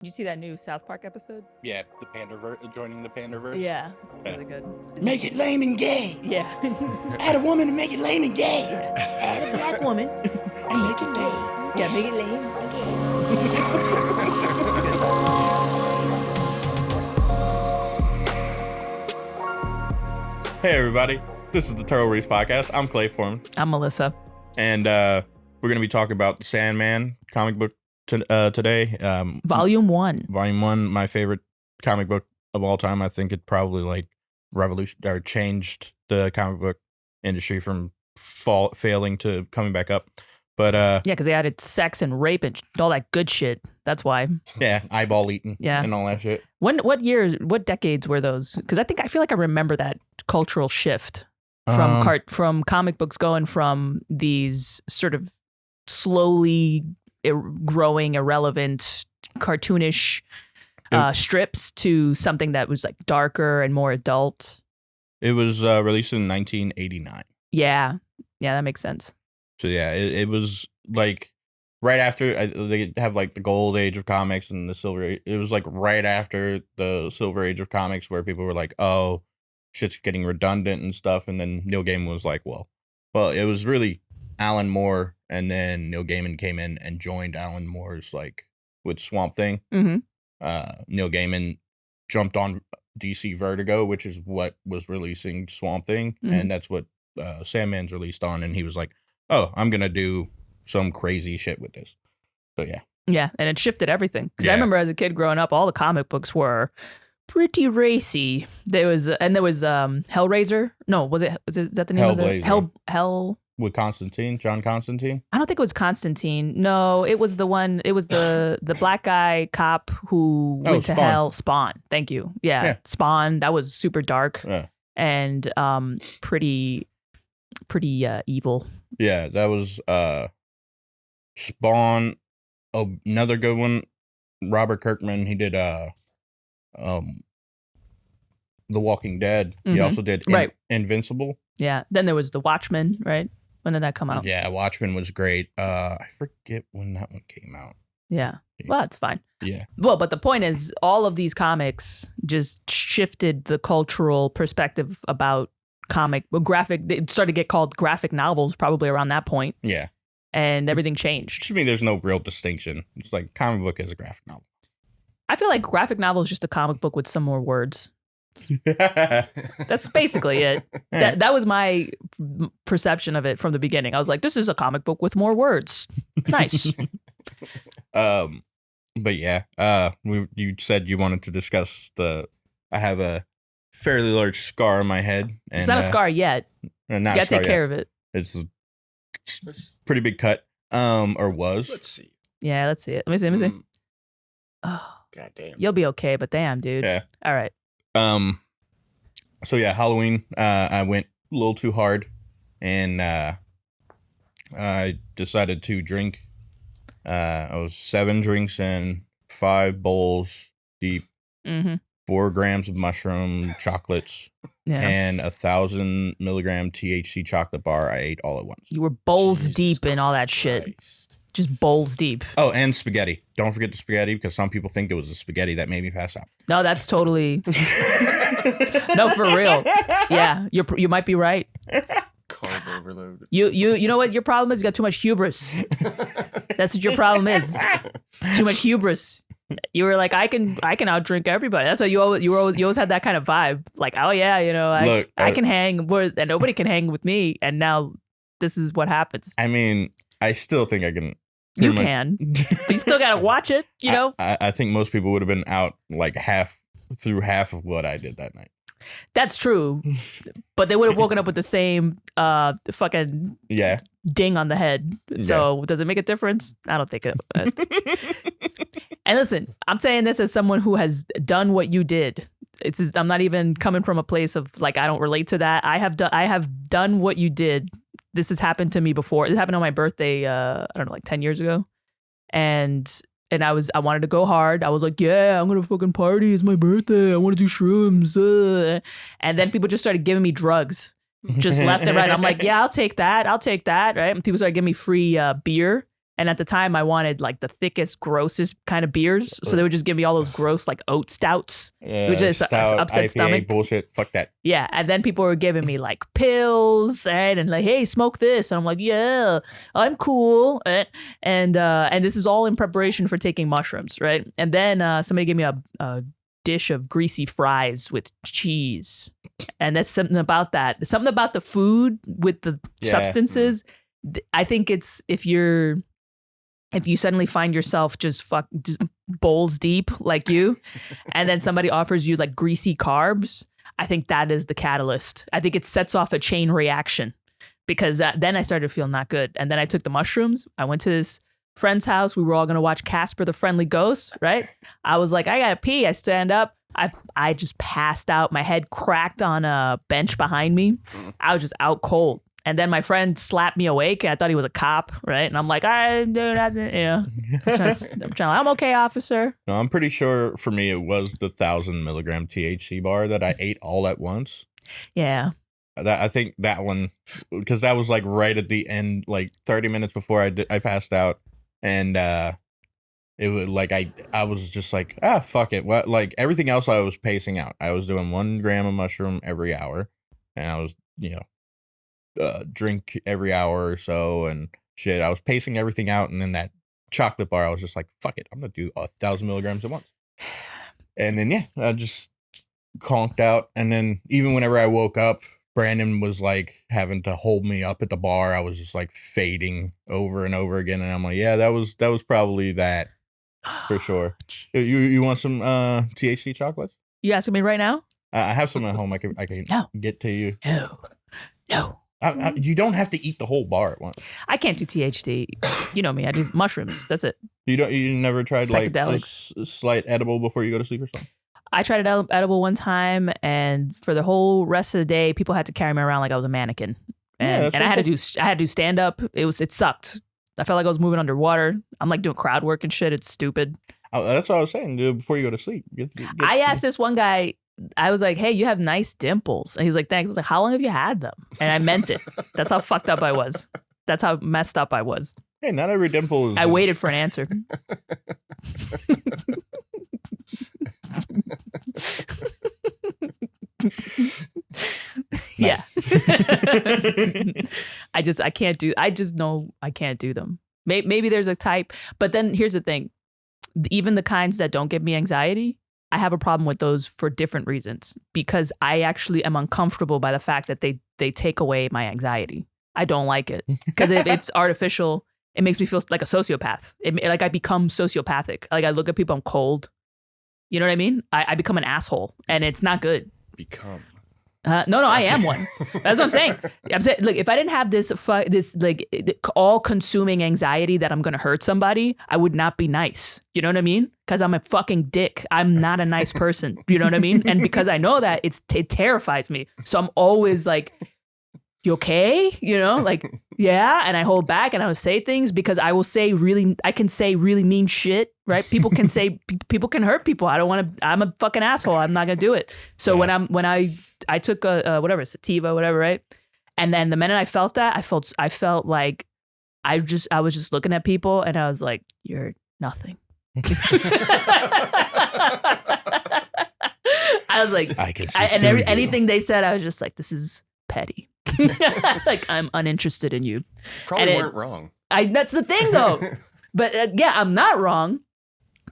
Did you see that new South Park episode? Yeah, the Pandaverse, joining the Pandaverse. Yeah, really good. Make it lame and gay. Yeah. Add a woman to make it lame and gay. Yeah. Add a black woman and make it gay. Yeah, make it lame and gay. Hey everybody, this is the Turtle Reese Podcast. I'm Clay Foreman. I'm Melissa. And we're going to be talking about the Sandman comic book today. Volume 1. Volume 1, my favorite comic book of all time. I think it probably changed the comic book industry from failing to coming back up. But yeah, because they added sex and rape and all that good shit. That's why. Yeah, eyeball eating. Yeah. And all that shit. What years, what decades were those? Because I feel like I remember that cultural shift from comic books going from these sort of slowly growing irrelevant cartoonish strips to something that was like darker and more adult. It was released in 1989. Yeah, that makes sense. So yeah, it was like right after they have like the gold age of comics and the silver age. It was like right after the silver age of comics where people were like, oh, shit's getting redundant and stuff. And then Neil Gaiman was like, well, it was really Alan Moore. And then Neil Gaiman came in and joined Alan Moore's like with Swamp Thing. Mm-hmm. Neil Gaiman jumped on DC Vertigo, which is what was releasing Swamp Thing. Mm-hmm. And that's what Sandman's released on. And he was like, oh, I'm going to do some crazy shit with this. So, yeah. Yeah, and it shifted everything. Because I remember as a kid growing up, all the comic books were pretty racy. There was Hellraiser. No, is that the name Hellblazer. of it? Hell... With John Constantine? I don't think it was Constantine. No, it was the one, it was the black guy cop who went to hell. Spawn. Thank you. Yeah. Spawn. That was super dark and pretty evil. Yeah, that was Spawn. Another good one. Robert Kirkman. He did The Walking Dead. Mm-hmm. He also did Invincible. Yeah. Then there was The Watchmen, right? When did that come out? Yeah, Watchmen was great. I forget when that one came out. Yeah. Well, that's fine. Yeah. Well, but the point is, all of these comics just shifted the cultural perspective about graphic. It started to get called graphic novels probably around that point. Yeah. And everything changed. To me, there's no real distinction. It's like comic book is a graphic novel. I feel like graphic novel is just a comic book with some more words. That's basically it. That was my perception of it from the beginning. I was like, this is a comic book with more words. Nice. But yeah, you said you wanted to discuss I have a fairly large scar on my head. And, it's not a scar yet. You gotta take care of it. It's a pretty big cut. Or was. Let's see. Yeah, let's see it. Let me see. Oh, goddamn. You'll be okay, but damn, dude. Yeah. All right. So yeah, Halloween, I went a little too hard and I decided to drink. I was 7 drinks in, 5 bowls deep, 4 grams of mushroom chocolates, and 1,000 milligram THC chocolate bar I ate all at once. You were bowls deep in all that shit. Just bowls deep. Oh, and spaghetti. Don't forget the spaghetti because some people think it was the spaghetti that made me pass out. No, that's totally... No, for real. Yeah, you might be right. Carb overload. You know what your problem is? You got too much hubris. That's what your problem is. Too much hubris. You were like, I can outdrink everybody. That's why you always had that kind of vibe. Like, oh yeah, I can hang more, and nobody can hang with me. And now this is what happens. I mean, I still think I can. You can. But you still gotta watch it. You know. I think most people would have been out like half of what I did that night. That's true, but they would have woken up with the same fucking ding on the head. So does it make a difference? I don't think it would. And listen, I'm saying this as someone who has done what you did. I'm not even coming from a place of like I don't relate to that. I have done what you did. This has happened to me before. This happened on my birthday. I don't know, like 10 years ago, and I wanted to go hard. I was like, yeah, I'm going to fucking party. It's my birthday. I want to do shrooms. And then people just started giving me drugs just left and right. I'm like, yeah, I'll take that. Right. And people started giving me free beer. And at the time, I wanted like the thickest, grossest kind of beers. So they would just give me all those gross like oat stouts, which is stout, upset IPA stomach bullshit. Fuck that. Yeah, and then people were giving me like pills, right? And like, hey, smoke this, and I'm like, yeah, I'm cool, and this is all in preparation for taking mushrooms, right? And then somebody gave me a dish of greasy fries with cheese, and that's something about the food with the substances. I think it's if you suddenly find yourself just bowls deep like you, and then somebody offers you like greasy carbs, I think that is the catalyst. I think it sets off a chain reaction because then I started to feel not good. And then I took the mushrooms. I went to this friend's house. We were all going to watch Casper the Friendly Ghost, right? I was like, I got to pee. I stand up. I just passed out. My head cracked on a bench behind me. I was just out cold. And then my friend slapped me awake. I thought he was a cop, right? And I'm like, I do that, I'm okay, officer. No, I'm pretty sure for me it was the 1,000 milligram THC bar that I ate all at once. Yeah. I think that one, because that was like right at the end, like 30 minutes before I passed out, and it was like I was just like, fuck it. What, like everything else I was pacing out. I was doing 1 gram of mushroom every hour, and I was drink every hour or so and shit. I was pacing everything out, and then that chocolate bar, I was just like, fuck it, I'm gonna do 1,000 milligrams at once. And then I just conked out. And then even whenever I woke up, Brandon was like having to hold me up at the bar. I was just like fading over and over again, and I'm like, yeah, that was probably that for sure. You want some THC chocolates? You asking me right now? I have some at home. I can get to you. No. You don't have to eat the whole bar at once. I can't do THC. You know me. I do mushrooms. That's it. You never tried like a Psychedelics. Slight edible before you go to sleep or something? I tried an edible one time, and for the whole rest of the day, people had to carry me around like I was a mannequin. And I had to do stand up. It sucked. I felt like I was moving underwater. I'm like doing crowd work and shit. It's stupid. Oh, that's what I was saying. Do it before you go to sleep. I asked this one guy. I was like, hey, you have nice dimples. And he's like, thanks. I was like, how long have you had them? And I meant it. That's how fucked up I was. That's how messed up I was. Hey, not every dimple is... I waited for an answer. Yeah. I can't do them. Maybe there's a type. But then here's the thing. Even the kinds that don't give me anxiety, I have a problem with those for different reasons, because I actually am uncomfortable by the fact that they take away my anxiety. I don't like it because it's artificial. It makes me feel like a sociopath. Like I become sociopathic. Like I look at people, I'm cold. You know what I mean? I become an asshole, and it's not good. Become. No, I am one. That's what I'm saying. I'm saying, look, if I didn't have this like all-consuming anxiety that I'm gonna hurt somebody, I would not be nice. You know what I mean? Because I'm a fucking dick. I'm not a nice person. You know what I mean? And because I know that, it terrifies me. So I'm always like, you okay? You know, like, yeah. And I hold back, and I will say things because I can say really mean shit, right? People can hurt people. I don't want to, I'm a fucking asshole. I'm not going to do it. So when I took a whatever, sativa, whatever, right? And then the minute I felt that, I felt like I was just looking at people, and I was like, you're nothing. I was like, anything they said, I was just like, this is petty. Like, I'm uninterested in you. Probably weren't wrong. That's the thing, though. But I'm not wrong.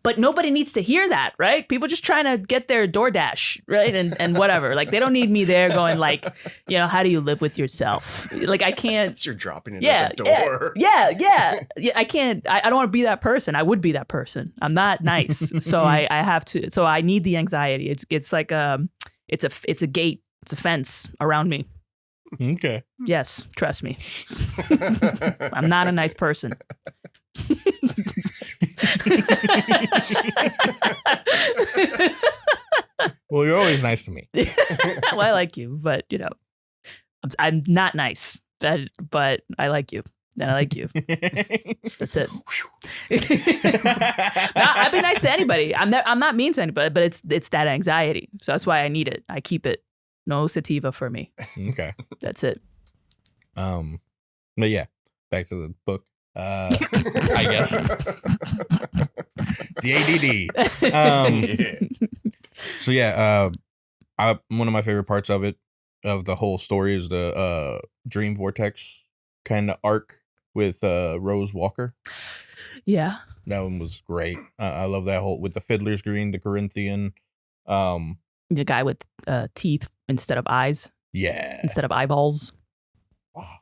But nobody needs to hear that, right? People just trying to get their DoorDash, right? And whatever. Like, they don't need me there going like, how do you live with yourself? Like, I can't. You're dropping it at the door. Yeah. I can't. I don't want to be that person. I would be that person. I'm not nice. So I have to. So I need the anxiety. It's like it's a gate. It's a fence around me. Okay. Yes, trust me. I'm not a nice person. Well, you're always nice to me. Well, I like you, but I'm not nice. But I like you, and I like you. That's it. I'd be nice to anybody. I'm not mean to anybody, but it's that anxiety. So that's why I need it. I keep it. No sativa for me. Okay. That's it. But yeah, back to the book. I guess. The ADD. So yeah, one of my favorite parts of the whole story is the Dream Vortex kind of arc with Rose Walker. Yeah. That one was great. I love that whole with the Fiddler's Green, the Corinthian. The guy with teeth instead of eyes. Yeah. Instead of eyeballs. Wow.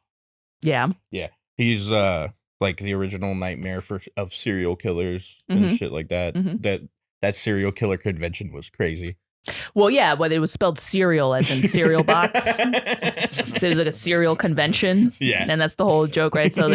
Yeah. Yeah. He's like the original nightmare of serial killers and shit like that. That serial killer convention was crazy. Well, yeah, but it was spelled cereal as in cereal box. So there's like a cereal convention. Yeah. And that's the whole joke, right? So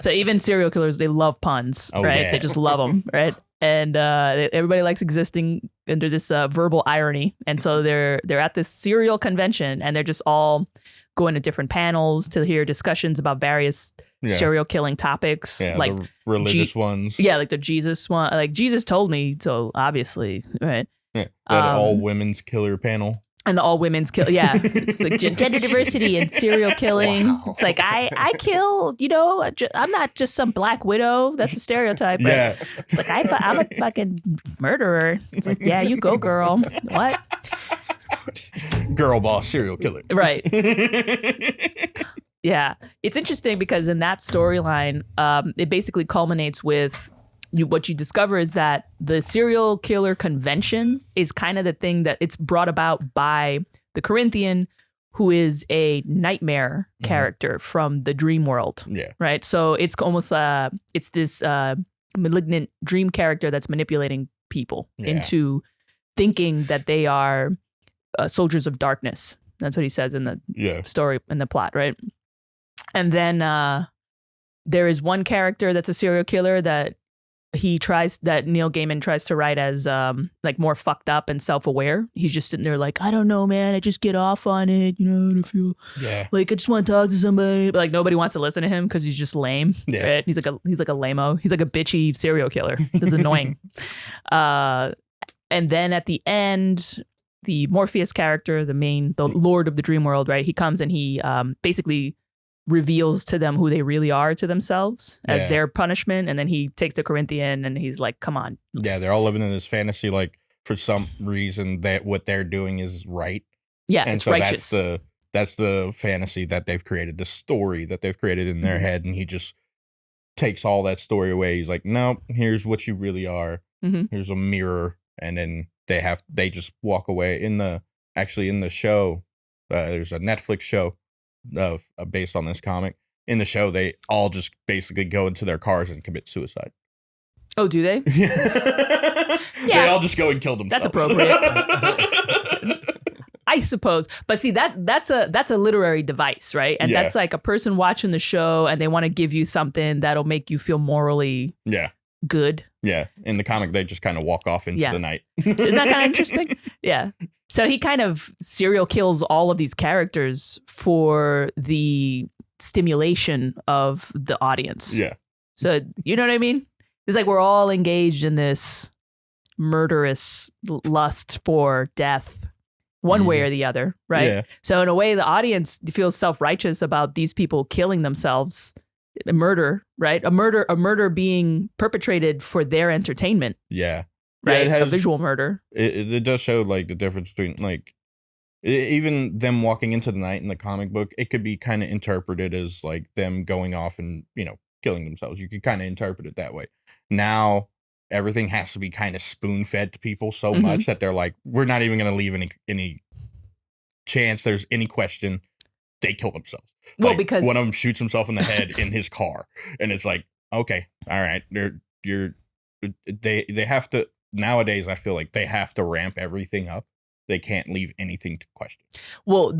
even serial killers, they love puns, right? Yeah. They just love them, right? And everybody likes existing under this verbal irony. And so they're at this cereal convention and they're just all going to different panels to hear discussions about various serial killing topics. Yeah, like the religious ones. Yeah, like the Jesus one. Like Jesus told me, so obviously, right? Yeah, that all women's killer panel. And the all women's kill. Yeah. It's like gender diversity and serial killing. Wow. It's like, I kill, I'm not just some black widow. That's a stereotype. Right? Yeah. It's like, I'm a fucking murderer. It's like, yeah, you go, girl. What? Girl boss serial killer. Right. Yeah. It's interesting because in that storyline, it basically culminates with what you discover is that the serial killer convention is kind of the thing that it's brought about by the Corinthian, who is a nightmare character from the dream world. Yeah. Right. So it's almost it's this malignant dream character that's manipulating people into thinking that they are soldiers of darkness. That's what he says in the story, in the plot. Right. And then there is one character that's a serial killer that Neil Gaiman tries to write as like more fucked up and self-aware. He's just sitting there like, I don't know, man. I just get off on it. I feel like I just want to talk to somebody. But like nobody wants to listen to him because he's just lame. Yeah. Right? He's like a lame-o. He's like a bitchy serial killer. That's annoying. And then at the end, the Morpheus character, the Lord of the Dream World, right? He comes and he basically reveals to them who they really are to themselves as their punishment, and then he takes the Corinthian and he's like, come on. Yeah, they're all living in this fantasy like for some reason that what they're doing is right. Yeah, and it's so righteous. That's the fantasy that they've created, the story that they've created in their head, and he just takes all that story away. He's like, no, here's what you really are. Here's a mirror, and then they just walk away. In the show, there's a Netflix show based on this comic. In the show, they all just basically go into their cars and commit suicide. Oh, do they? Yeah. They all just go and kill themselves. That's appropriate. I suppose. But see, that's a literary device, right? And that's like a person watching the show and they want to give you something that'll make you feel morally good. Yeah. In the comic, they just kind of walk off into the night. Isn't that kind of interesting? Yeah. So he kind of serial kills all of these characters for the stimulation of the audience. Yeah. So you know what I mean? It's like we're all engaged in this murderous lust for death, one way or the other, right? Yeah. So in a way, the audience feels self-righteous about these people killing themselves. Murder, right? A murder being perpetrated for their entertainment. Yeah. Right, yeah, a visual murder. It does show like the difference between like even them walking into the night in the comic book. It could be kind of interpreted as like them going off and killing themselves. You could kind of interpret it that way. Now everything has to be kind of spoon fed to people so much that they're like, we're not even going to leave any chance there's any question. They kill themselves. Well, like, because one of them shoots himself in the head in his car, and it's like, okay, all right, they have to. Nowadays, I feel like they have to ramp everything up. They can't leave anything to question. Well,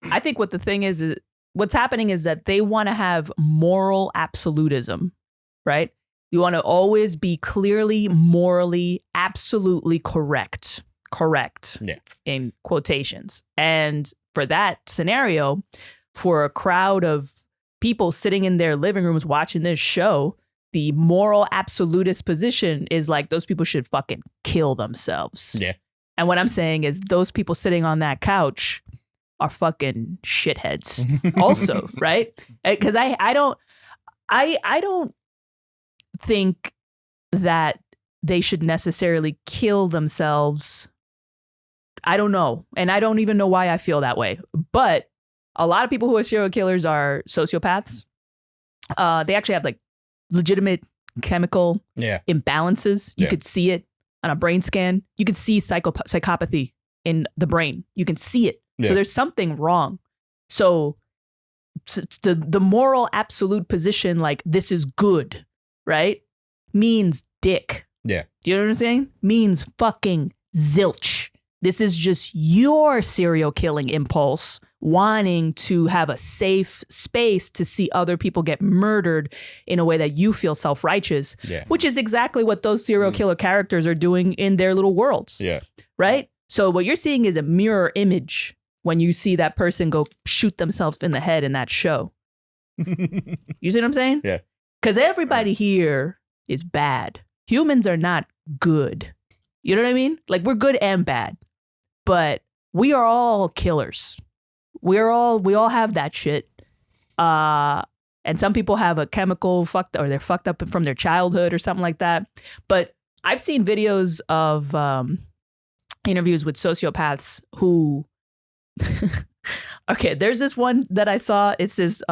I think what the thing is what's happening is that they want to have moral absolutism, right? You want to always be clearly, morally, absolutely correct, in quotations. And for that scenario, for a crowd of people sitting in their living rooms watching this show, the moral absolutist position is like those people should fucking kill themselves. Yeah. And what I'm saying is those people sitting on that couch are fucking shitheads also, right? Because I don't think that they should necessarily kill themselves. I don't know. And I don't even know why I feel that way. But a lot of people who are serial killers are sociopaths. They actually have like legitimate chemical imbalances. You could see it on a brain scan. You could see psychopathy in the brain. You can see it. Yeah. So there's something wrong. So the moral absolute position, like this is good, right? Means dick. Yeah. Do you know what I'm saying? Means fucking zilch. This is just your serial killing impulse wanting to have a safe space to see other people get murdered in a way that you feel self-righteous, which is exactly what those serial killer characters are doing in their little worlds. Yeah. Right? So what you're seeing is a mirror image when you see that person go shoot themselves in the head in that show. You see what I'm saying? Yeah. Because everybody here is bad. Humans are not good. You know what I mean? Like we're good and bad. But we are all killers. We all have that shit. And some people have a chemical fucked or they're fucked up from their childhood or something like that. But I've seen videos of interviews with sociopaths who okay, there's this one that I saw. It's this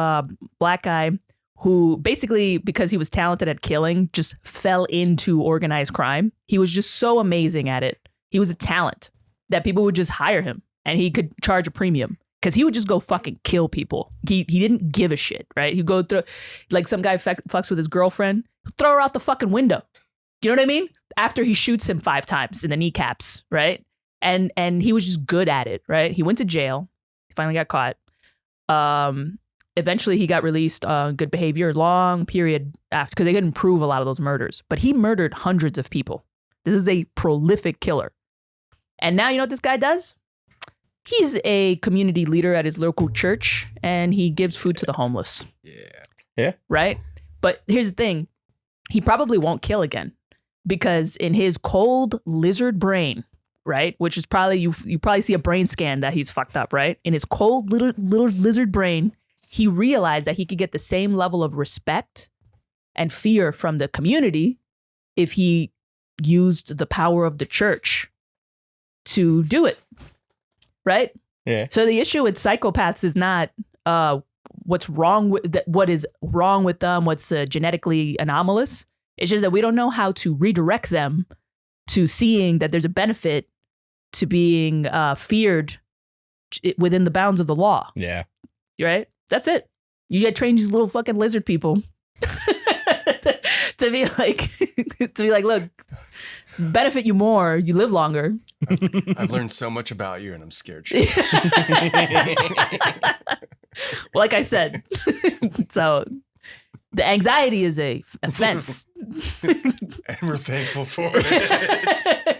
black guy who basically, because he was talented at killing, just fell into organized crime. He was just so amazing at it. He was a talent that people would just hire him and he could charge a premium because he would just go fucking kill people. He didn't give a shit, right? He'd go through, like some guy fucks with his girlfriend, throw her out the fucking window. You know what I mean? After he shoots him 5 times in the kneecaps, right? And he was just good at it, right? He went to jail. He finally got caught. Eventually he got released on good behavior, long period after, because they couldn't prove a lot of those murders. But he murdered hundreds of people. This is a prolific killer. And now you know what this guy does? He's a community leader at his local church and he gives food to the homeless. Yeah. Right? But here's the thing. He probably won't kill again because in his cold lizard brain, right? Which is probably, you probably see a brain scan that he's fucked up, right? In his cold little lizard brain, he realized that he could get the same level of respect and fear from the community if he used the power of the church to do it, right? Yeah. So the issue with psychopaths is not what's wrong with what is wrong with them, what's genetically anomalous. It's just that we don't know how to redirect them to seeing that there's a benefit to being feared within the bounds of the law. Yeah. Right? That's it. You get trained these little fucking lizard people to be like, look, it's benefit you more. You live longer. I've learned so much about you, and I'm scared. Well, like I said, so the anxiety is a offense, and we're thankful for it.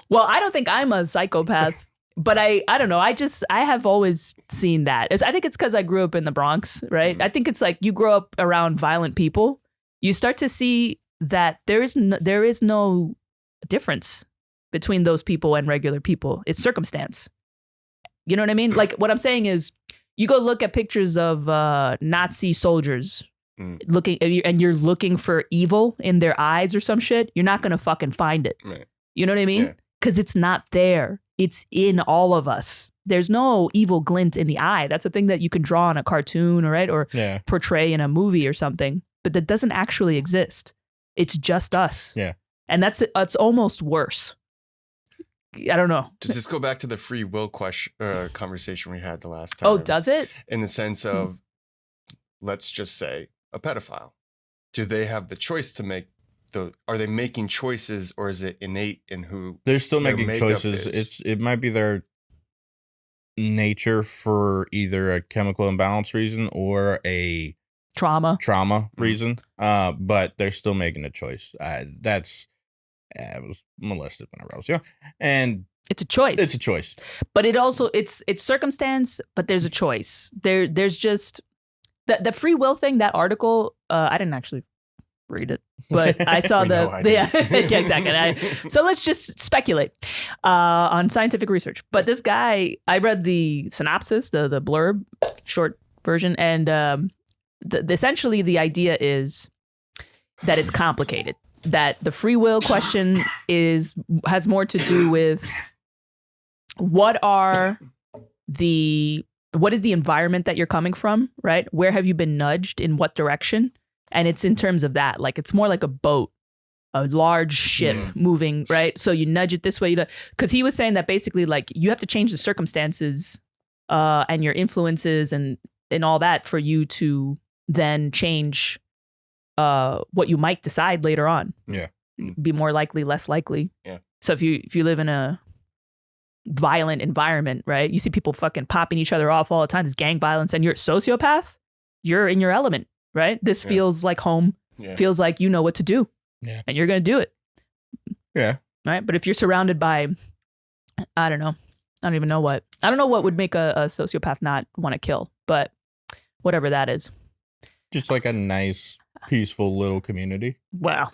Well, I don't think I'm a psychopath. But I don't know. I have always seen that. I think it's because I grew up in the Bronx, right? I think it's like you grow up around violent people. You start to see that there is no difference between those people and regular people. It's circumstance. You know what I mean? Like what I'm saying is you go look at pictures of Nazi soldiers and you're looking for evil in their eyes or some shit. You're not going to fucking find it. Right. You know what I mean? Because it's not there. It's in all of us. There's no evil glint in the eye. That's a thing that you can draw in a cartoon, right? Or portray in a movie or something. But that doesn't actually exist. It's just us. Yeah. And it's almost worse. I don't know. Does this go back to the free will conversation we had the last time? Oh, does it? In the sense of, let's just say, a pedophile. Do they have the choice to make are they making choices, or is it innate in who they're still making choices? It might be their nature for either a chemical imbalance reason or a trauma reason. But they're still making a choice. I was molested when I was young, and it's a choice. It's a choice. But it also it's circumstance. But there's a choice. There's just the free will thing. That article. I didn't actually read it. But I saw yeah, exactly. So let's just speculate on scientific research. But this guy, I read the synopsis, the blurb, short version, and essentially the idea is that it's complicated. That the free will question has more to do with what is the environment that you're coming from, right? Where have you been nudged in what direction? And it's in terms of that, like it's more like a boat, a large ship moving, right? So you nudge it this way, because he was saying that basically like you have to change the circumstances and your influences and all that for you to then change what you might decide later on. Yeah. Be more likely, less likely. Yeah. So if you live in a violent environment, right? You see people fucking popping each other off all the time. There's gang violence, and you're a sociopath. You're in your element, right? This feels like home. Yeah. Feels like you know what to do. Yeah. And you're gonna do it. Yeah. Right. But if you're surrounded by, I don't know. I don't even know what. I don't know what would make a sociopath not want to kill. But whatever that is. Just like a nice, peaceful little community. Well.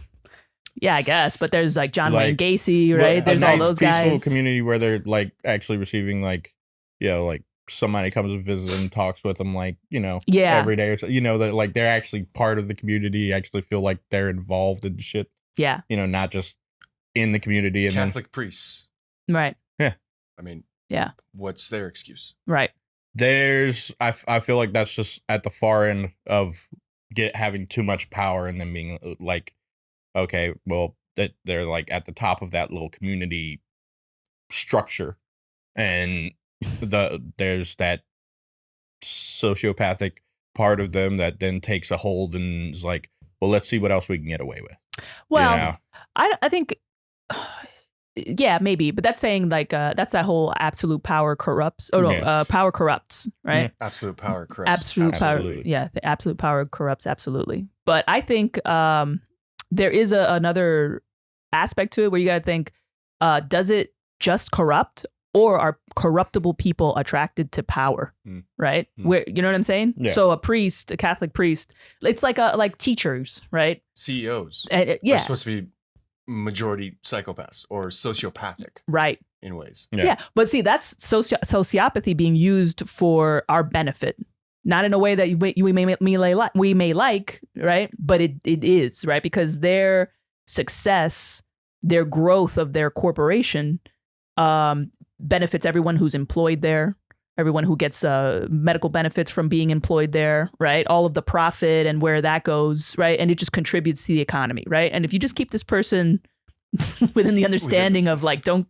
Yeah, I guess, but there's like John Wayne Gacy, right? There's all those guys. A peaceful community where they're like actually receiving like, like somebody comes to visit and talks with them like, every day or so, that like they're actually part of the community, actually feel like they're involved in shit. Yeah. Not just in the community. And Catholic priests. Right. Yeah. I mean, yeah. What's their excuse? Right. I feel like that's just at the far end of having too much power and then being like, okay, well, that they're like at the top of that little community structure, and there's that sociopathic part of them that then takes a hold and is like, well, let's see what else we can get away with. Well, I think, yeah, maybe, but that's saying like that's that whole absolute power corrupts. Oh no, power corrupts, right? Absolute power corrupts. Absolute power, yeah, the absolute power corrupts absolutely. But I think there is another aspect to it where you got to think, does it just corrupt, or are corruptible people attracted to power? Right? Where, you know what I'm saying? Yeah. So a Catholic priest, it's like teachers, right? CEOs. Yeah. They're supposed to be majority psychopaths or sociopathic. Right. In ways. Yeah. But see, that's sociopathy being used for our benefit. Not in a way that we may like, right? But it is, right? Because their success, their growth of their corporation benefits everyone who's employed there, everyone who gets medical benefits from being employed there, right? All of the profit and where that goes, right? And it just contributes to the economy, right? And if you just keep this person within the understanding of like, don't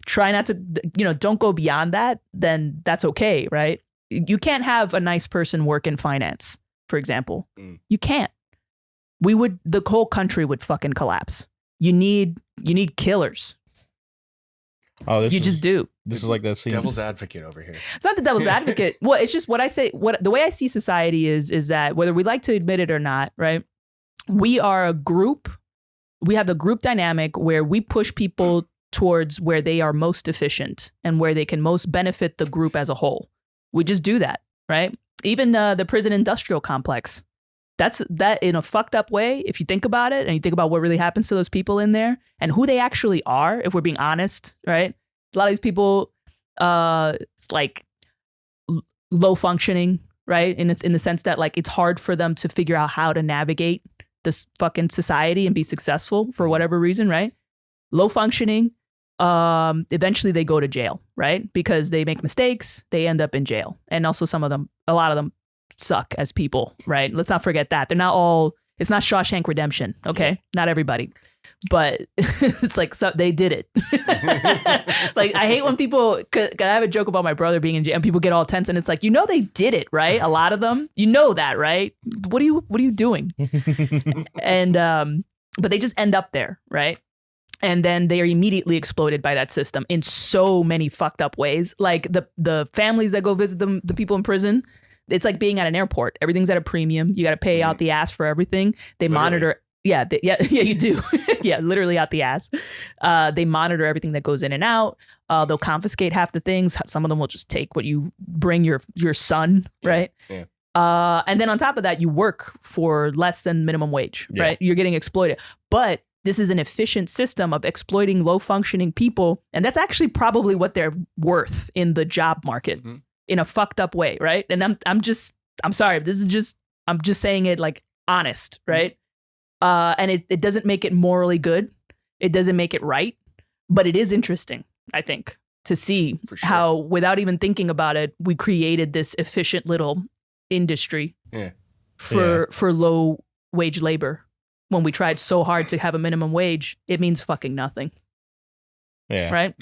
go beyond that, then that's okay, right? You can't have a nice person work in finance, for example. You can't. The whole country would fucking collapse. You need killers. Oh, you just do. This is like that scene. Devil's advocate over here. It's not the devil's advocate. Well, it's just what I say. The way I see society is that whether we like to admit it or not, right? We are a group. We have a group dynamic where we push people towards where they are most efficient and where they can most benefit the group as a whole. We just do that, right? Even the prison industrial complex. That's that in a fucked up way. If you think about it and you think about what really happens to those people in there and who they actually are, if we're being honest, right? A lot of these people, like low functioning, right? And it's in the sense that like it's hard for them to figure out how to navigate this fucking society and be successful for whatever reason, right? Low functioning. Eventually they go to jail, right? Because they make mistakes, they end up in jail. And also a lot of them suck as people, right? Let's not forget that. It's not Shawshank Redemption, okay? Yeah. Not everybody. But it's like, they did it. Like, I hate when people, cause I have a joke about my brother being in jail and people get all tense and it's like, they did it, right? A lot of them, that, right? What are you doing? And, but they just end up there, right? And then they are immediately exploited by that system in so many fucked up ways. Like the families that go visit the people in prison, it's like being at an airport. Everything's at a premium. You got to pay out the ass for everything. They monitor. Yeah, you do. Yeah, literally out the ass. They monitor everything that goes in and out. They'll confiscate half the things. Some of them will just take what you bring your son, right? Yeah. And then on top of that, you work for less than minimum wage, right? You're getting exploited. But this is an efficient system of exploiting low functioning people. And that's actually probably what they're worth in the job market in a fucked up way, right? And I'm sorry, I'm just saying it like honest, right? And it doesn't make it morally good. It doesn't make it right, but it is interesting, I think, to see how, without even thinking about it, we created this efficient little industry for low wage labor. When we tried so hard to have a minimum wage, it means fucking nothing. Yeah. Right?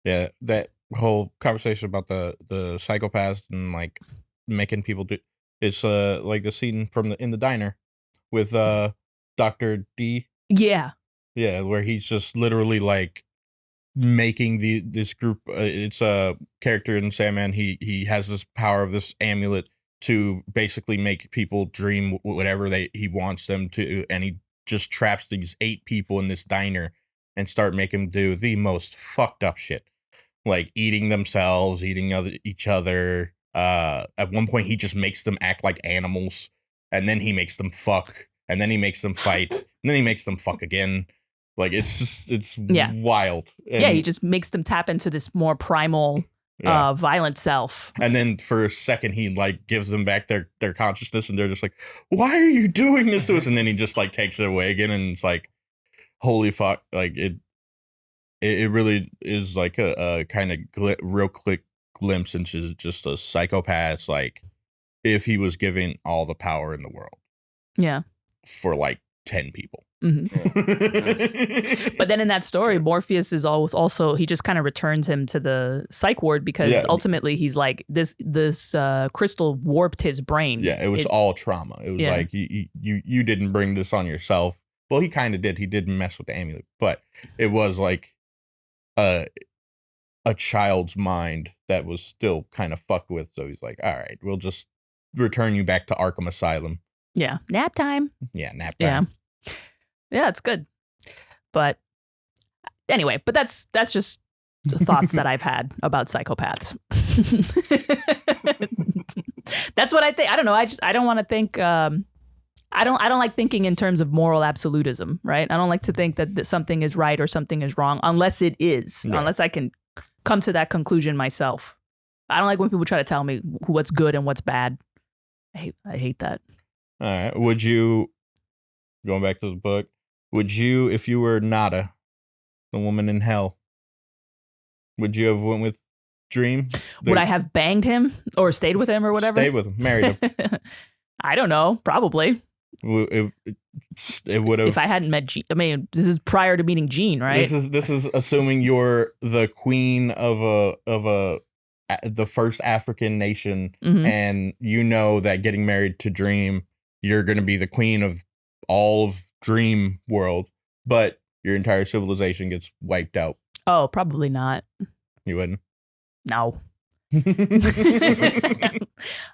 Yeah. That whole conversation about the psychopaths and like making people do it's like the scene from in the diner with Dr. D. Yeah. Yeah, where he's just literally like making this group it's a character in Sandman. He has this power of this amulet to basically make people dream whatever he wants them to, and he just traps these 8 people in this diner and start making them do the most fucked up shit, like eating themselves, eating each other. At one point he just makes them act like animals, and then he makes them fuck, and then he makes them fight, and then he makes them fuck again. Like it's wild. And he just makes them tap into this more primal violent self. And then for a second he like gives them back their consciousness, and they're just like, why are you doing this to us? And then he just like takes it away again, and it's like, holy fuck. Like it really is like a kind of real quick glimpse into just a psychopath, like if he was given all the power in the world for like 10 people. But then in that story, Morpheus is also he just kind of returns him to the psych ward because ultimately he's like this crystal warped his brain. It was all trauma. It was like you didn't bring this on yourself. Well, he kind of did. He did mess with the amulet, but it was like a child's mind that was still kind of fucked with. So he's like, all right, we'll just return you back to Arkham Asylum. Nap time. Nap time. Yeah, it's good. But anyway, that's just the thoughts that I've had about psychopaths. That's what I think. I don't know. I don't want to think. I don't like thinking in terms of moral absolutism, right? I don't like to think that something is right or something is wrong unless it is, unless I can come to that conclusion myself. I don't like when people try to tell me what's good and what's bad. I hate that. All right. Would you, going back to the book, would you, if you were Nada, the woman in hell, would you have went with Dream? Would I have banged him or stayed with him or whatever? Stayed with him, married him. I don't know. Probably. It would have. If I hadn't met Gene. I mean, this is prior to meeting Gene, right? This is assuming you're the queen of the first African nation, and you know that getting married to Dream, you're going to be the queen of all of Dream World, but your entire civilization gets wiped out. Oh, probably not. You wouldn't? No.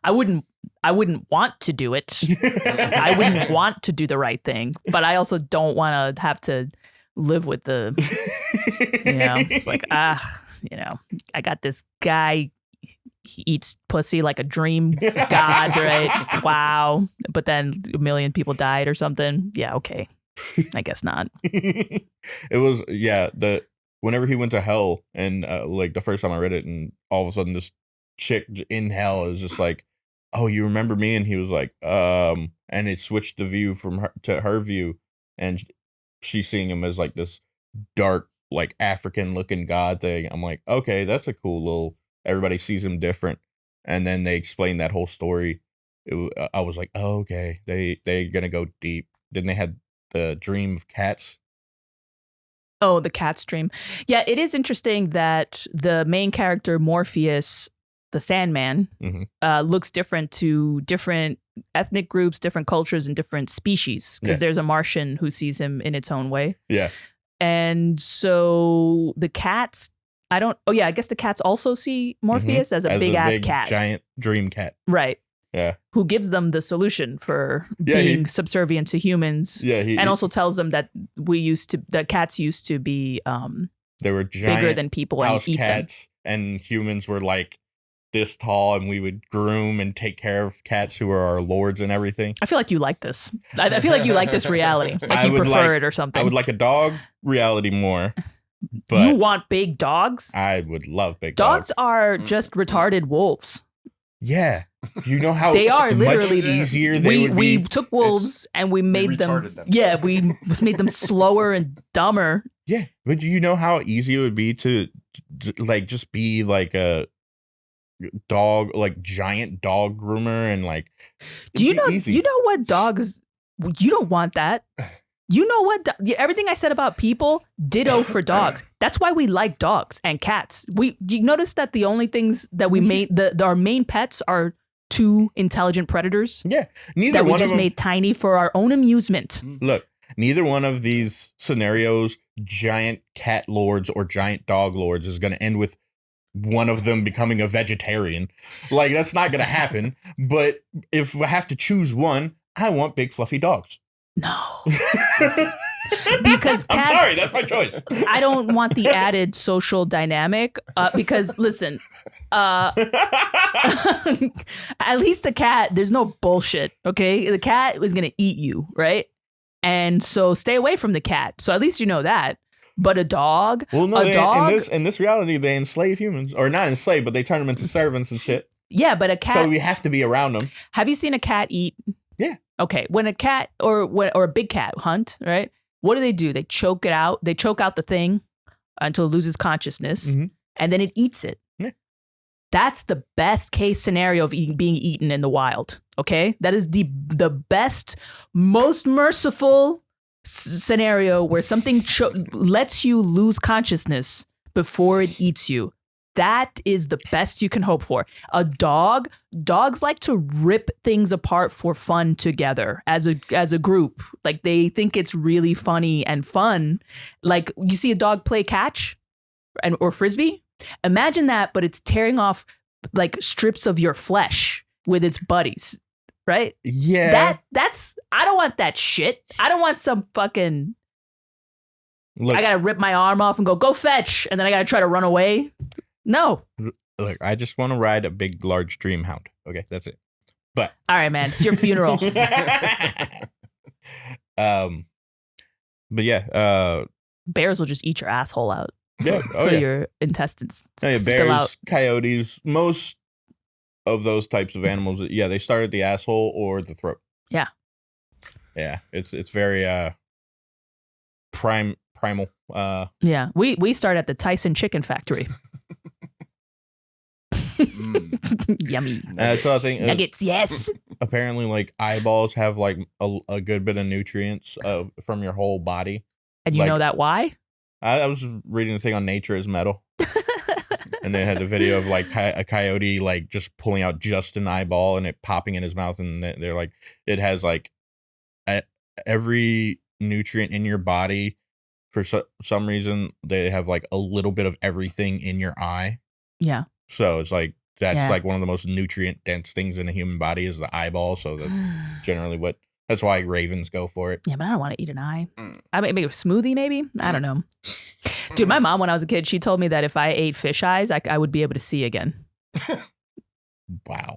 I wouldn't want to do it. I wouldn't want to do the right thing, but I also don't want to have to live with it's like, I got this guy, he eats pussy like a dream god, right? Wow. But then a million people died or something. Yeah, okay. I guess not. It was, whenever he went to hell and like the first time I read it, and all of a sudden this chick in hell is just like, oh, you remember me? And he was like, and it switched the view from her to her view, and she's seeing him as like this dark, like African looking god thing. I'm like, okay, that's a cool little, everybody sees him different. And then they explained that whole story. I was like, oh, okay, they're gonna go deep. Then they had the dream of cats. Oh, the cat's dream. Yeah, it is interesting that the main character, Morpheus, the Sandman, looks different to different ethnic groups, different cultures, and different species. Because there's a Martian who sees him in its own way. Yeah. And so the cats, I guess the cats also see Morpheus as a big-ass cat. Giant dream cat. Right. Yeah. Who gives them the solution for being subservient to humans. Yeah. And also tells them that cats used to be they were giant bigger than people and eat cats, them. And humans were like this tall, and we would groom and take care of cats who are our lords and everything. I feel like you like this. I feel like you like this reality. Like you prefer it or something. I would like a dog reality more. But you want big dogs? I would love big dogs. Dogs Are just retarded wolves. Yeah. You know how they are literally much easier they would be? We took wolves and we made them. Yeah, we made them slower and dumber. Yeah. But you know how easy it would be to like just be like a dog, like giant dog groomer and like do you know what dogs you don't want that. You know what? Everything I said about people, ditto for dogs. That's why we like dogs and cats. You notice that the only things that we made, our main pets are 2 intelligent predators. Yeah, neither that we just made tiny for our own amusement. Look, neither one of these scenarios, giant cat lords or giant dog lords, is going to end with one of them becoming a vegetarian. Like that's not going to happen. But if I have to choose one, I want big fluffy dogs. No. Because cats, I'm sorry, that's my choice. I don't want the added social dynamic because listen, at least the cat, there's no bullshit, okay? The cat is going to eat you, right? And so stay away from the cat. So at least you know that. But a dog, well, no, in this reality, they enslave humans. Or not enslave, but they turn them into servants and shit. Yeah, but a cat. So we have to be around them. Have you seen a cat eat? Yeah. Okay, when a cat or a big cat hunt, right? What do? They choke it out. They choke out the thing until it loses consciousness, and then it eats it. Yeah. That's the best case scenario of being eaten in the wild. Okay, that is the best, most merciful scenario where something lets you lose consciousness before it eats you. That is the best you can hope for. Dogs like to rip things apart for fun together as a group. Like they think it's really funny and fun. Like you see a dog play catch or frisbee. Imagine that, but it's tearing off like strips of your flesh with its buddies, right? Yeah. That's I don't want that shit. I don't want some fucking. Look, I gotta rip my arm off and go fetch, and then I gotta try to run away. No. Look, I just want to ride a big, large dream hound. Okay, that's it. But all right, man, it's your funeral. But yeah, bears will just eat your asshole out. Yeah, till your intestines bears, spill out. Coyotes, most of those types of animals. Yeah, they start at the asshole or the throat. Yeah. Yeah, it's very primal. Yeah, we start at the Tyson Chicken Factory. Yummy. So I think nuggets. Yes. Apparently, like eyeballs have like a good bit of nutrients from your whole body. And you know that why? I was reading the thing on Nature is Metal, and they had a video of like a coyote like just pulling out just an eyeball and it popping in his mouth, and they're like, it has like every nutrient in your body. For some reason, they have like a little bit of everything in your eye. Yeah. So it's like that's like one of the most nutrient dense things in a human body is the eyeball. So that's generally that's why ravens go for it. Yeah, but I don't want to eat an eye. I make a smoothie, maybe. I don't know. Dude, my mom, when I was a kid, she told me that if I ate fish eyes, I would be able to see again. Wow.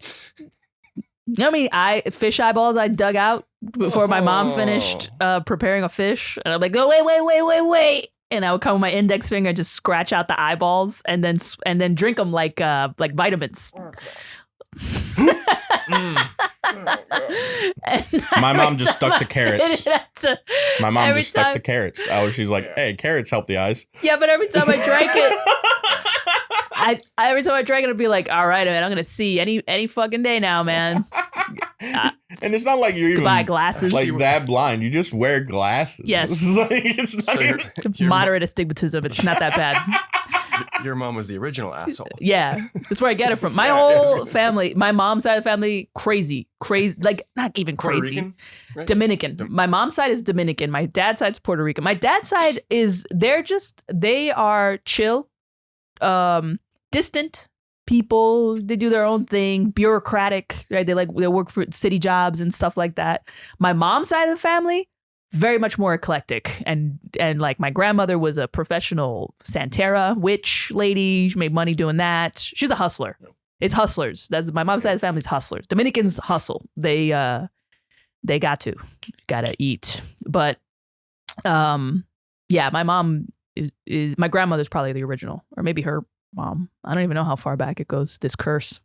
You know how many fish eyeballs I dug out before my mom finished preparing a fish? And I'm like, oh, wait. And I would come with my index finger and just scratch out the eyeballs and then drink them like vitamins. My mom just stuck to carrots. My mom just stuck to carrots. She's like, hey, carrots help the eyes. Yeah, but every time I drank it, every time I drank it, I'd be like, all right, man, I'm gonna see any fucking day now, man. And it's not like you're even buy glasses like that blind. You just wear glasses. Yes. It's moderate astigmatism. It's not that bad. Your mom was the original asshole. Yeah, that's where I get it from. My whole family, my mom's side of the family, crazy, like not even crazy. Puerto Rican, right? Dominican. My mom's side is Dominican. My dad's side's Puerto Rican. My dad's side is they are chill, distant people. They do their own thing, bureaucratic, right? They work for city jobs and stuff like that. My mom's side of the family, very much more eclectic, and like my grandmother was a professional Santerra witch lady. She made money doing that. She's a hustler. It's hustlers. That's my mom's side of the family's hustlers. Dominicans hustle. They gotta eat. But yeah, my mom is my grandmother's probably the original, or maybe her mom. I don't even know how far back it goes. This curse.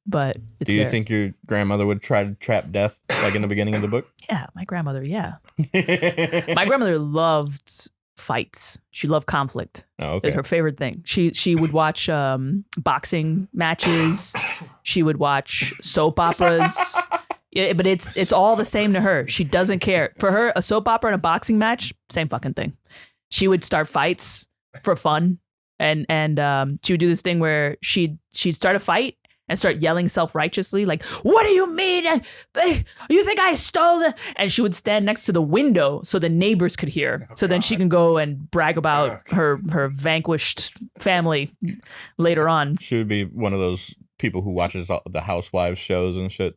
But do you think your grandmother would try to trap death like in the beginning of the book? Yeah, my grandmother. Yeah, my grandmother loved fights. She loved conflict. Oh, okay. It was her favorite thing. She would watch boxing matches. She would watch soap operas. But it's all the same to her. She doesn't care. For her, a soap opera and a boxing match, same fucking thing. She would start fights for fun. And she would do this thing where she'd start a fight and start yelling self-righteously, like, what do you mean? You think I stole the... And she would stand next to the window so the neighbors could hear. So then she can go and brag about her vanquished family later on. She would be one of those people who watches the Housewives shows and shit.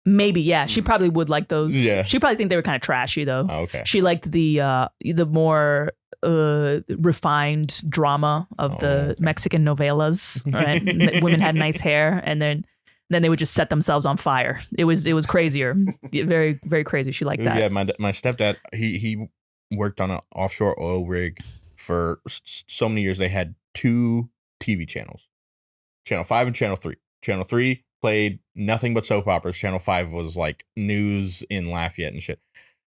Maybe, yeah. She probably would like those. Yeah. She probably think they were kind of trashy, though. Oh, okay. She liked the more refined drama of the Mexican novellas. Right, women had nice hair, and then they would just set themselves on fire. It was crazier, very very crazy. She liked that. Yeah, my stepdad he worked on an offshore oil rig for so many years. They had 2 TV channels, Channel 5 and Channel 3. Channel 3 played nothing but soap operas. Channel 5 was like news in Lafayette and shit.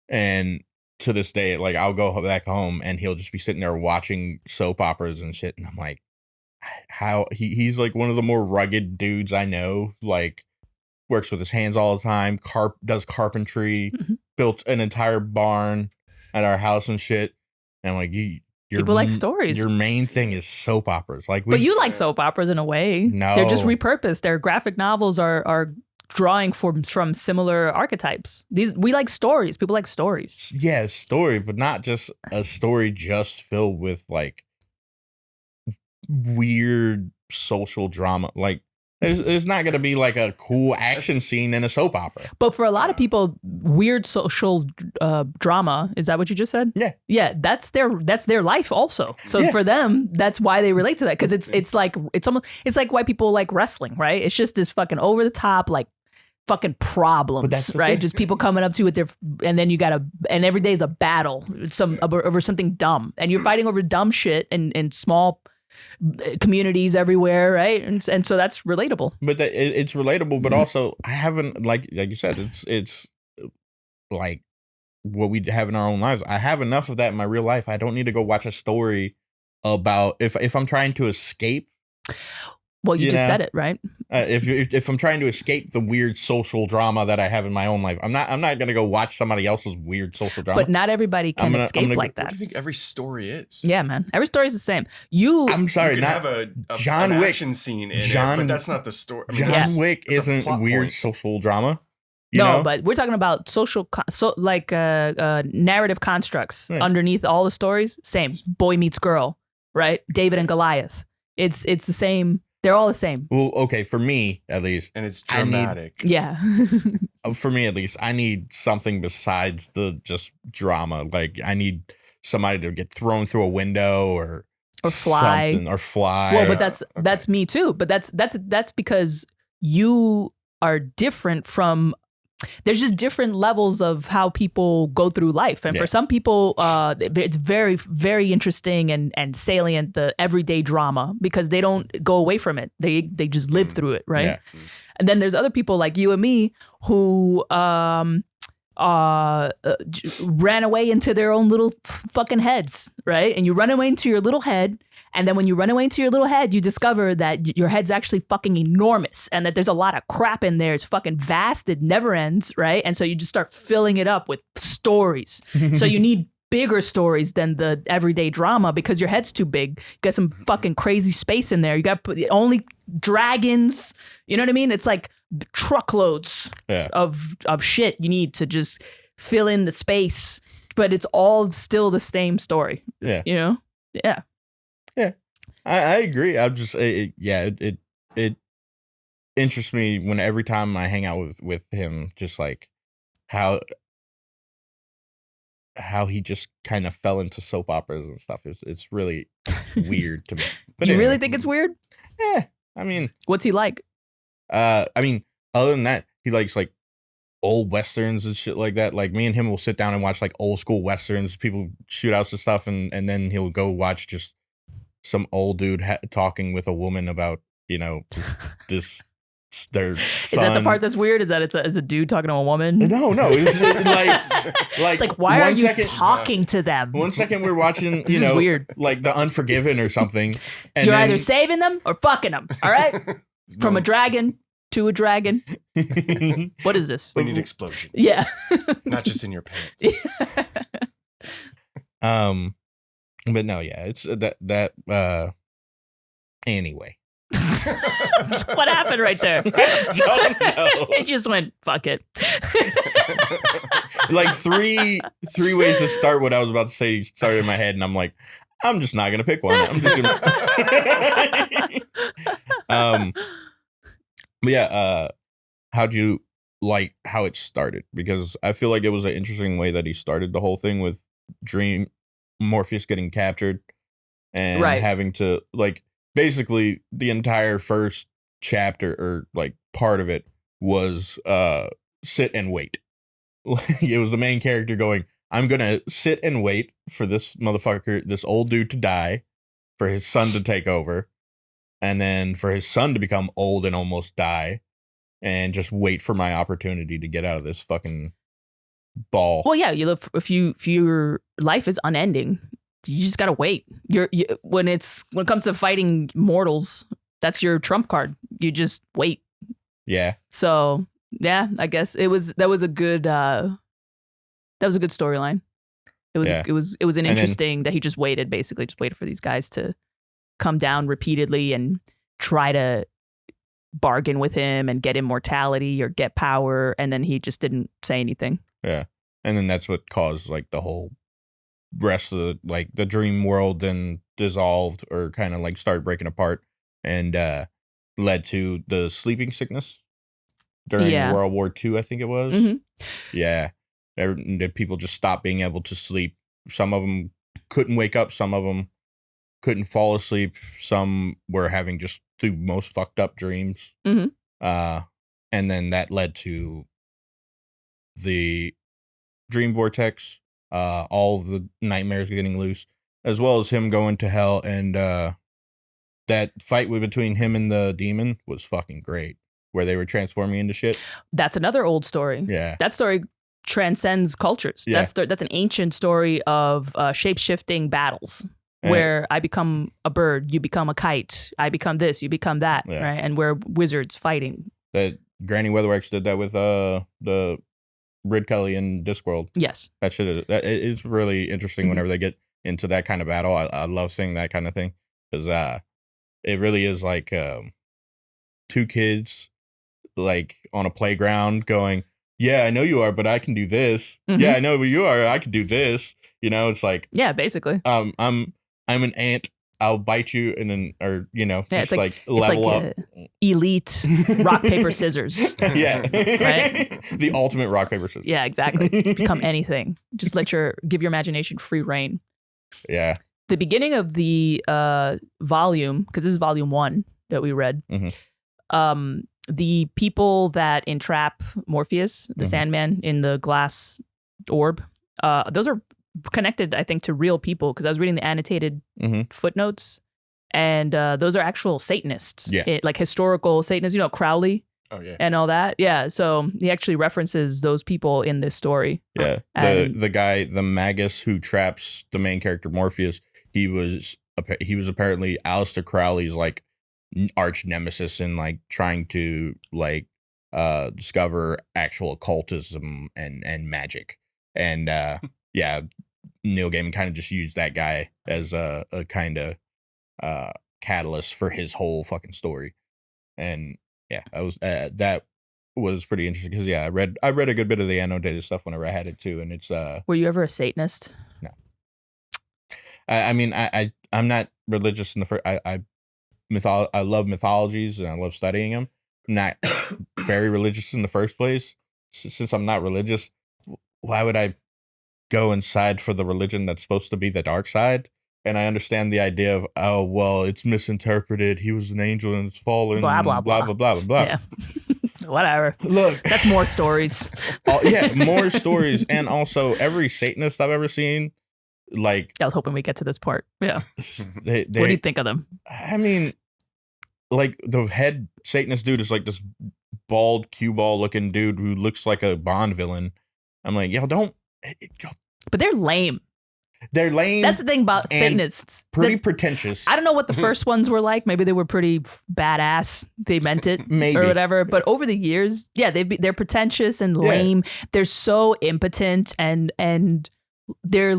And to this day, like I'll go back home and he'll just be sitting there watching soap operas and shit. And I'm like, how he's like one of the more rugged dudes I know, like works with his hands all the time, does carpentry, built an entire barn at our house and shit. And I'm like, people like stories. Your main thing is soap operas. Like, but you like soap operas in a way. No. They're just repurposed. Their graphic novels are drawing from similar archetypes. We like stories. People like stories. Yeah, story, but not just a story just filled with like weird social drama. Like there's not going to be like a cool action scene in a soap opera. But for a lot of people, weird social drama, is that what you just said? Yeah. Yeah, that's their life also. So for them, that's why they relate to that, cuz it's like why people like wrestling, right? It's just this fucking over the top like fucking problems, right? Just people coming up to you with their, and then and every day is a battle over something dumb, and you're fighting over dumb shit in small communities everywhere, right? And so that's relatable. But it's relatable, but also I haven't like you said, it's like what we have in our own lives. I have enough of that in my real life. I don't need to go watch a story about if I'm trying to escape. Well, you just said it, right? If I'm trying to escape the weird social drama that I have in my own life, I'm not going to go watch somebody else's weird social drama. But not everybody can escape like that. What do you think every story is? Yeah, man. Every story is the same. I'm sorry, you not have John an Wick action scene in it, but that's not the story. I mean, John Wick isn't weird social drama. You know? But we're talking about narrative constructs underneath all the stories. Same. Boy meets girl, right? David and Goliath. It's the same. They're all the same. Well, okay, for me at least, and it's dramatic. For me at least, I need something besides the just drama. Like I need somebody to get thrown through a window or fly. Well, but that's me too. But that's because you are different from. There's just different levels of how people go through life. And for some people, it's very, very interesting and salient, the everyday drama, because they don't go away from it. They just live through it, right? Yeah. And then there's other people like you and me who ran away into their own little fucking heads, right? And you run away into your little head. And then when you run away into your little head, you discover that your head's actually fucking enormous and that there's a lot of crap in there. It's fucking vast. It never ends, right? And so you just start filling it up with stories. So you need bigger stories than the everyday drama because your head's too big. You got some fucking crazy space in there. You got only dragons. You know what I mean? It's like truckloads of shit you need to just fill in the space. But it's all still the same story. Yeah. You know? Yeah. Yeah, I agree. I'm just, it interests me when every time I hang out with him, just like how he just kind of fell into soap operas and stuff. It's really weird to me. But you really think it's weird? Yeah, I mean, what's he like? I mean, other than that, he likes like old westerns and shit like that. Like me and him will sit down and watch like old school westerns, people shootouts and stuff, and then he'll go watch just some old dude talking with a woman about, you know, this their son. Is that the part that's weird? Is that it's a dude talking to a woman? No, it's it's like, why are you talking to them? 1 second we're watching, you know, weird. like The Unforgiven or something. And You're either saving them or fucking them. All right, from a dragon to a dragon. What is this? We need explosions. Yeah, not just in your pants. But no, yeah, it's that. Anyway. What happened right there? I don't know. It just went, fuck it. Like three ways to start what I was about to say started in my head, and I'm like, I'm just not gonna pick one. I'm just gonna but yeah, how'd you like how it started? Because I feel like it was an interesting way that he started the whole thing with Morpheus getting captured and having to, like, basically the entire first chapter or like part of it was sit and wait. It was the main character going, I'm gonna sit and wait for this motherfucker, this old dude to die, for his son to take over, and then for his son to become old and almost die, and just wait for my opportunity to get out of this fucking ball. Well, yeah, you look if your life is unending, you just gotta wait. When it comes to fighting mortals, that's your trump card. You just wait. Yeah. So yeah, I guess that was a good storyline. It was an interesting that he just waited for these guys to come down repeatedly and try to bargain with him and get immortality or get power, and then he just didn't say anything. Yeah. And then that's what caused like the whole rest of the dream world then dissolved or kind of like started breaking apart, and led to the sleeping sickness during World War II, I think it was. Mm-hmm. Yeah. People just stopped being able to sleep. Some of them couldn't wake up. Some of them couldn't fall asleep. Some were having just the most fucked up dreams. Mm-hmm. And then that led to the dream vortex, all of the nightmares getting loose, as well as him going to hell. And that fight between him and the demon was fucking great, where they were transforming into shit. That's another old story. Yeah. That story transcends cultures. Yeah. That's an ancient story of shape-shifting battles. Where I become a bird, you become a kite. I become this, you become that, right? And we're wizards fighting. That Granny Weatherwax did that with the Rid Kelly in Discworld. Yes, that shit. It's really interesting whenever they get into that kind of battle. I love seeing that kind of thing because it really is like two kids like on a playground going, "Yeah, I know you are, but I can do this. Mm-hmm. Yeah, I know who you are. I can do this." You know, it's like basically. I'm an ant. I'll bite you, and then, or just like level up. Elite rock paper scissors. Yeah, right. The ultimate rock paper scissors. Yeah, exactly. Become anything. Just give your imagination free reign. Yeah. The beginning of the volume, because this is volume 1 that we read. Mm-hmm. The people that entrap Morpheus, the Sandman, in the glass orb, those are connected, I think, to real people, because I was reading the annotated footnotes, and those are actual Satanists, like historical Satanists, Crowley and all that. Yeah, so he actually references those people in this story. Yeah, the guy, the Magus who traps the main character Morpheus, he was apparently Aleister Crowley's like arch nemesis in like trying to like discover actual occultism and magic, and yeah, Neil Gaiman kind of just used that guy as a kind of catalyst for his whole fucking story. And yeah, that was pretty interesting because I read a good bit of the annotated stuff whenever I had it too, and it's Were you ever a Satanist? No. I mean, I'm not religious in the first. I love mythologies and I love studying them. I'm not very religious in the first place. Since I'm not religious, why would I go inside for the religion that's supposed to be the dark side? and I understand the idea of, oh, well, it's misinterpreted. He was an angel and it's fallen. Blah, blah, blah, blah. blah, blah, blah. Yeah. Whatever. Look. That's more stories. More stories. And also, every Satanist I've ever seen, like... I was hoping we get to this part. Yeah. What do you think of them? I mean, like, the head Satanist dude is like this bald, cue ball looking dude who looks like a Bond villain. I'm like, don't... But they're lame. They're lame. That's the thing about Satanists. Pretty pretentious. I don't know what the first ones were like. Maybe they were pretty badass. They meant it, maybe, or whatever. But over the years, yeah, they're pretentious and lame. They're so impotent and they're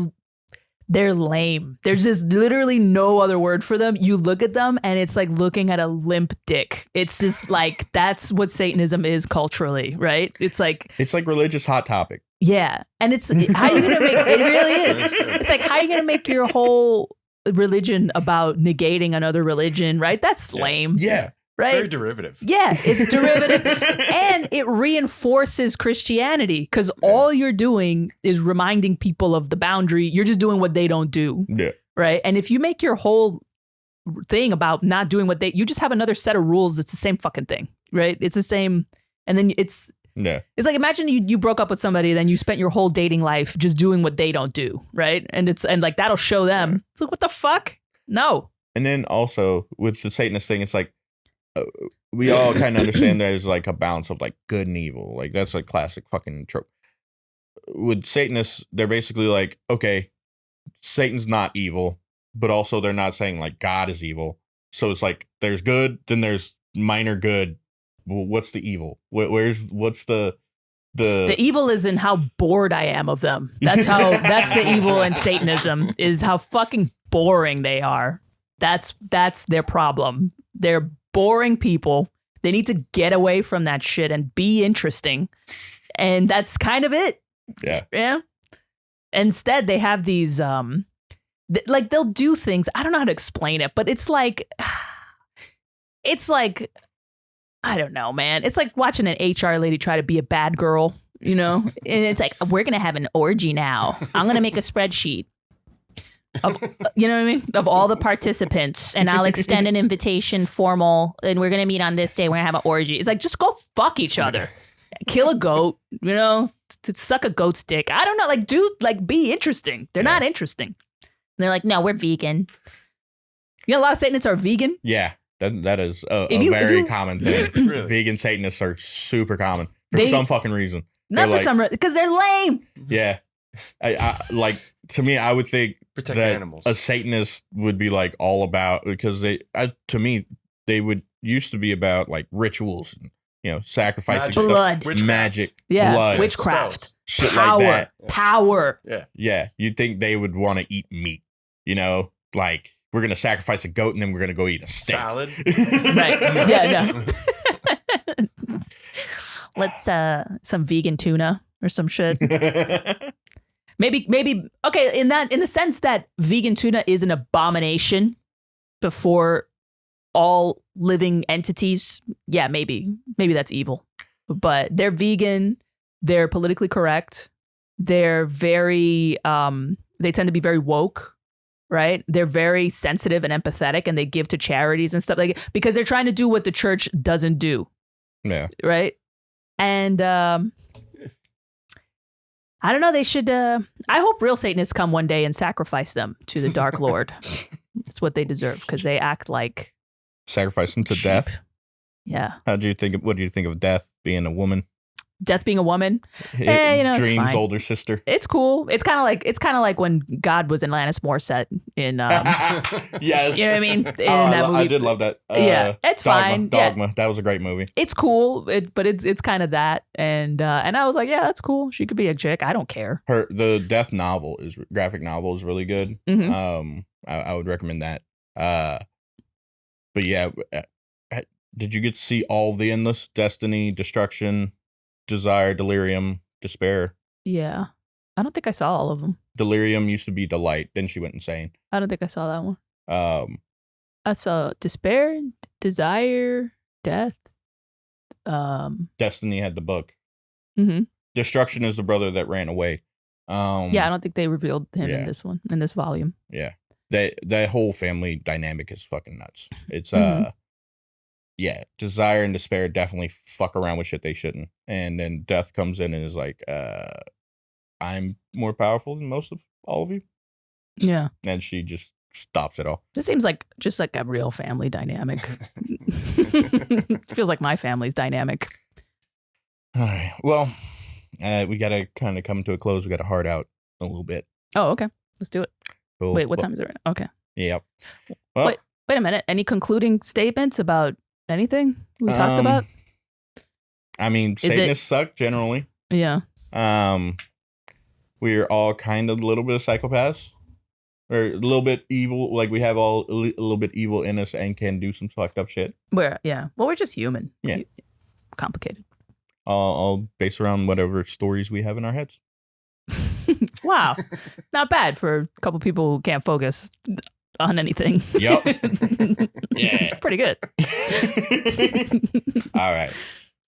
lame. There's just literally no other word for them. You look at them and it's like looking at a limp dick. It's just like that's what Satanism is culturally, right? It's like religious Hot Topic. Yeah. And it's how you gonna make it really is. It's like how you gonna make your whole religion about negating another religion, right? That's lame. Yeah. Right. Very derivative. Yeah, it's derivative. And it reinforces Christianity because all you're doing is reminding people of the boundary. You're just doing what they don't do. Yeah. Right. And if you make your whole thing about not doing what you just have another set of rules. It's the same fucking thing. Right. It's the same. And then it's like, imagine you broke up with somebody, then you spent your whole dating life just doing what they don't do. Right. And like, that'll show them. It's like, what the fuck? No. And then also with the Satanist thing, it's like, we all kind of understand there's like a balance of like good and evil. Like that's like classic fucking trope. With Satanists, they're basically like, okay, Satan's not evil, but also they're not saying like God is evil. So it's like there's good, then there's minor good. Well, what's the evil? What's the evil is in how bored I am of them. That's the evil in Satanism is how fucking boring they are. That's their problem. They're boring people. They need to get away from that shit and be interesting. And that's kind of it. Yeah. Instead, they have these, like they'll do things. I don't know how to explain it, but it's like, I don't know, man. It's like watching an HR lady try to be a bad girl, you know? And it's like, we're going to have an orgy now. I'm going to make a spreadsheet. Of, you know what I mean? Of all the participants, and I'll extend an invitation formal, and we're gonna meet on this day. We're gonna have an orgy. It's like, just go fuck each other, kill a goat, you know, to suck a goat's dick. I don't know, like, dude, like, be interesting. They're not interesting. And they're like, no, we're vegan. You know, a lot of Satanists are vegan. Yeah, that is a very common thing. Really? Vegan Satanists are super common for some fucking reason. Not for some reason, because they're lame. Yeah, I like, to me, I would think protect that animals. A Satanist would be like all about, because to me they would used to be about like rituals, and, you know, sacrificing stuff, blood, magic, blood, witchcraft, shit power, like that. Power. Yeah. You'd think they would want to eat meat, you know, like we're gonna sacrifice a goat and then we're gonna go eat a steak. Salad. Right. Yeah. No. Let's some vegan tuna or some shit. Maybe okay, in the sense that vegan tuna is an abomination before all living entities. Yeah, maybe that's evil. But they're vegan, they're politically correct. They're very they tend to be very woke, right? They're very sensitive and empathetic, and they give to charities and stuff like, because they're trying to do what the church doesn't do. Yeah. Right? And I don't know. They should. I hope real Satanists come one day and sacrifice them to the Dark Lord. It's what they deserve, because they act like sacrifice them to death. Yeah. What do you think of death being a woman? Death being a woman. You know, Dream's older sister. It's cool. It's kind of like when God was in Alanis Morissette in. Yes. You know what I mean? In that movie. I did love that. Yeah, it's fine. Dogma. Yeah. That was a great movie. It's cool, but it's kind of that, and I was like, yeah, that's cool. She could be a chick. I don't care. The Death graphic novel is really good. Mm-hmm. I would recommend that. But yeah, did you get to see all the endless Destiny, Destruction, Desire, Delirium, Despair? Yeah. I don't think I saw all of them. Delirium used to be Delight. Then she went insane. I don't think I saw that one. I saw Despair, Desire, Death. Destiny had the book. Mm-hmm. Destruction is the brother that ran away. Yeah, I don't think they revealed him in this one, in this volume. Yeah. that whole family dynamic is fucking nuts. It's Mhm. yeah, desire and despair definitely fuck around with shit they shouldn't, and then death comes in and is like, I'm more powerful than most of all of you, Yeah. and she just stops it all. This seems like just like a real family dynamic. Feels like my family's dynamic. All right, well, we gotta kind of come to a close. We gotta hard out a little bit. Oh, okay. Let's do it. Cool. Wait, what time is it right now? Okay. Yep. Well, Wait a minute. Any concluding statements about anything we talked about? I mean, Satanists suck generally. Yeah. We're all kind of a little bit of psychopaths, or a little bit evil. Like we have all a little bit evil in us and can do some fucked up shit. Well, we're just human. Yeah. Complicated. All based around whatever stories we have in our heads. Wow. Not bad for a couple people who can't focus on anything. Yep. Yeah. Pretty good. All right.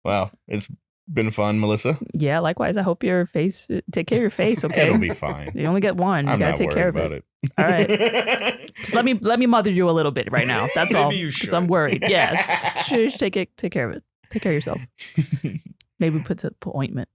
Well, it's been fun, Melissa. Yeah, likewise. I hope take care of your face, okay? It'll be fine. You only get one. You I'm gotta not take worried care of about it. All right. Just let me mother you a little bit right now. That's all. Maybe you should. Because I'm worried. Yeah. Just take care of it. Take care of yourself. Maybe put some ointment.